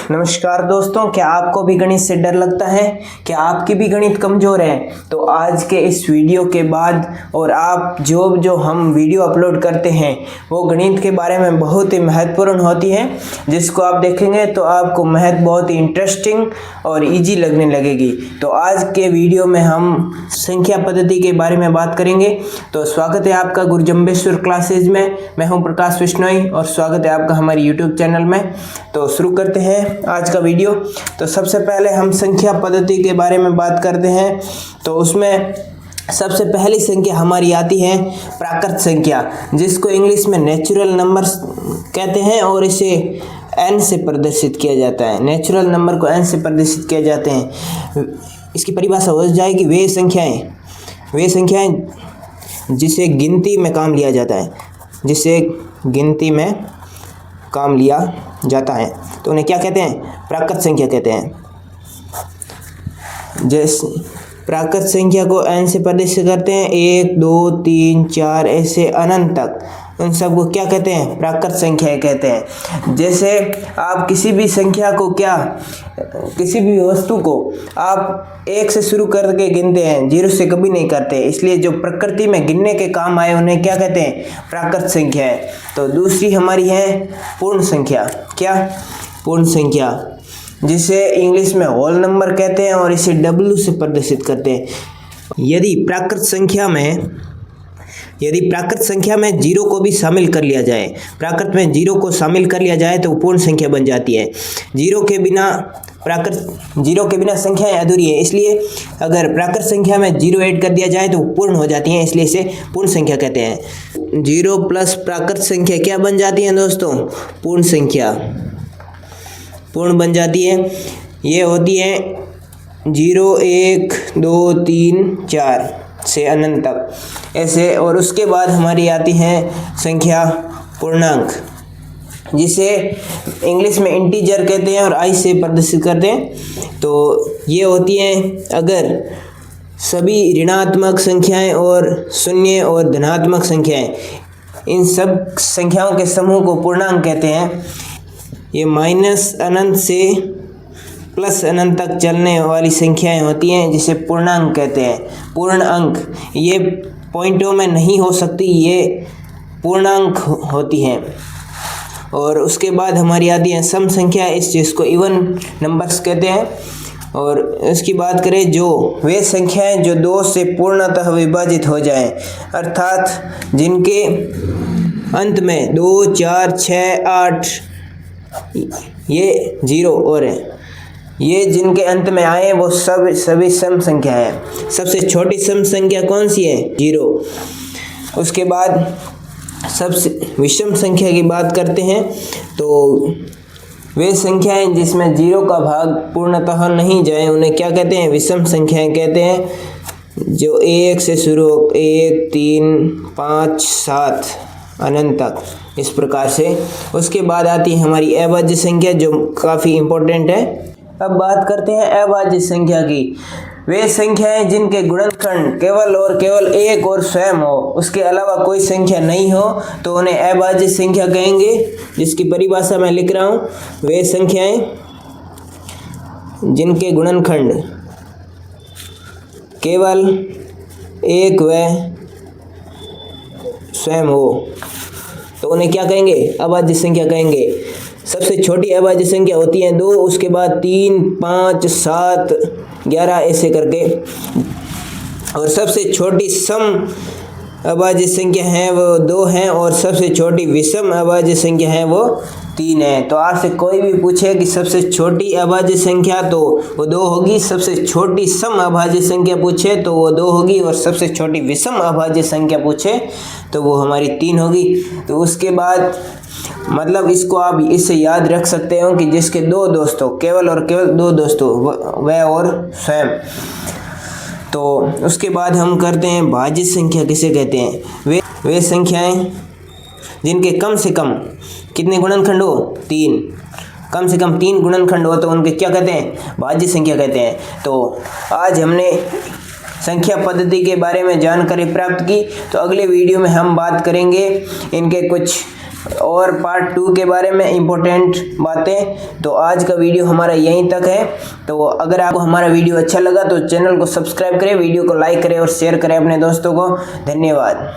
नमस्कार दोस्तों, क्या आपको भी गणित से डर लगता है? क्या आपकी भी गणित कमज़ोर है? तो आज के इस वीडियो के बाद और आप जो हम वीडियो अपलोड करते हैं वो गणित के बारे में बहुत ही महत्वपूर्ण होती है, जिसको आप देखेंगे तो आपको मैथ बहुत ही इंटरेस्टिंग और इजी लगने लगेगी। तो आज के वीडियो में हम संख्या पद्धति के बारे में बात करेंगे। तो स्वागत है आपका गुरुजम्बेश्वर क्लासेज में। मैं हूं प्रकाश बिश्नोई और स्वागत है आपका हमारे यूट्यूब चैनल में। तो शुरू करते हैं आज का वीडियो। तो सबसे पहले हम संख्या पद्धति के बारे में बात करते हैं। तो उसमें सबसे पहली संख्या हमारी आती है प्राकृत संख्या, जिसको इंग्लिश में नेचुरल नंबर्स कहते हैं और इसे n से प्रदर्शित किया जाता है। नेचुरल नंबर को n से प्रदर्शित किया जाते हैं। इसकी परिभाषा हो जाएगी वे संख्याएं जिसे गिनती में काम लिया जाता है, तो उन्हें क्या कहते हैं? प्राकृत संख्या कहते हैं। जैसे प्राकृत संख्या को n से प्रदर्शित करते हैं, 1 2 3 4 ऐसे अनंत तक, उन सबको क्या कहते हैं? प्राकृत संख्याएं कहते हैं। जैसे आप किसी भी वस्तु को आप 1 से शुरू करके गिनते हैं, 0 से कभी नहीं करते, इसलिए जो प्रकृति में गिनने के काम आए उन्हें क्या कहते हैं? प्राकृत संख्या है। तो दूसरी हमारी है पूर्ण संख्या। क्या? पूर्ण संख्या, जिसे इंग्लिश में होल नंबर कहते हैं और इसे W से प्रदर्शित करते हैं। यदि प्राकृत संख्या में 0 को भी शामिल कर लिया जाए, प्राकृत में 0 को शामिल कर लिया जाए तो वो पूर्ण संख्या बन जाती है। 0 के बिना संख्याएं अधूरी है, इसलिए अगर प्राकृत संख्या में 0 ऐड कर दिया जाए तो पूर्ण हो जाती हैं, इसलिए इसे पूर्ण संख्या कहते हैं। 0 प्लस प्राकृत संख्या क्या बन जाती है दोस्तों? पूर्ण संख्या पूर्ण बन जाती है। ये होती है 0 1 2 3 4 से अनंत तक ऐसे। और उसके बाद हमारी आती है संख्या पूर्णांक, जिसे इंग्लिश में इंटीजर कहते हैं और I से प्रदर्शित करते हैं। तो ये होती हैं अगर सभी ऋणात्मक संख्याएं और शून्य और धनात्मक संख्याएं, इन सब संख्याओं के समूह को पूर्णांक कहते हैं। ये माइनस अनंत से प्लस अनंत तक चलने वाली संख्याएं होती हैं, जिसे पूर्णांक कहते हैं। पूर्ण अंक ये पॉइंटों में नहीं हो सकती, ये पूर्णांक होती हैं। और उसके बाद हमारी आती है सम संख्या, इस चीज़ को इवन नंबर्स कहते हैं। और इसकी बात करें जो वे संख्याएं जो 2 से पूर्णतः विभाजित हो जाएं, अर्थात जिनके अंत में 2 4 6 8 ये 0 और है, ये जिनके अंत में आए वो सभी सम संख्या है। सबसे छोटी सम संख्या कौन सी है? 0। उसके बाद सबसे विषम संख्या की बात करते हैं। तो वे संख्याएं जिसमें 0 का भाग पूर्णतः नहीं जाए उन्हें क्या कहते हैं? विषम संख्याएं कहते हैं। जो 1 से शुरू हो, 1 3 5 7 अनंत तक, इस प्रकार से। उसके बाद आती है हमारी अभाज्य संख्या, जो काफ़ी इम्पोर्टेंट है। अब बात करते हैं अभाज्य संख्या की। वे संख्याएं जिनके गुणनखंड केवल और केवल 1 और स्वयं हो, उसके अलावा कोई संख्या नहीं हो, तो उन्हें अभाज्य संख्या कहेंगे, जिसकी परिभाषा मैं लिख रहा हूँ। वे संख्याएं जिनके गुणनखंड केवल 1 व स्वयं हो, तो उन्हें क्या कहेंगे? अभाज्य संख्या कहेंगे। सबसे छोटी अभाज्य संख्या होती है 2, उसके बाद 3 5 7 11 ऐसे करके। और सबसे छोटी सम अभाज्य संख्या है वो 2 है, और सबसे छोटी विषम अभाज्य संख्या है वो 3 है। तो आपसे कोई भी पूछे कि सबसे छोटी अभाज्य संख्या, तो वो 2 होगी। सबसे छोटी सम अभाज्य संख्या पूछे तो वो 2 होगी, और सबसे छोटी विषम अभाज्य संख्या पूछे तो वो हमारी 3 होगी। तो उसके बाद मतलब इसको आप इससे याद रख सकते हो कि जिसके 2 दोस्त हो, केवल और केवल 2 दोस्त हो, वह और स्वयं। तो उसके बाद हम करते हैं भाज्य संख्या किसे कहते हैं? वे संख्याएं जिनके कम से कम कितने गुणनखंड हो? 3। कम से कम 3 गुणनखंड हो तो उनके क्या कहते हैं? भाज्य संख्या कहते हैं। तो आज हमने संख्या पद्धति के बारे में जानकारी प्राप्त की। तो अगले वीडियो में हम बात करेंगे इनके कुछ और पार्ट 2 के बारे में इम्पोर्टेंट बातें। तो आज का वीडियो हमारा यहीं तक है। तो अगर आपको हमारा वीडियो अच्छा लगा तो चैनल को सब्सक्राइब करें, वीडियो को लाइक करें और शेयर करें अपने दोस्तों को। धन्यवाद।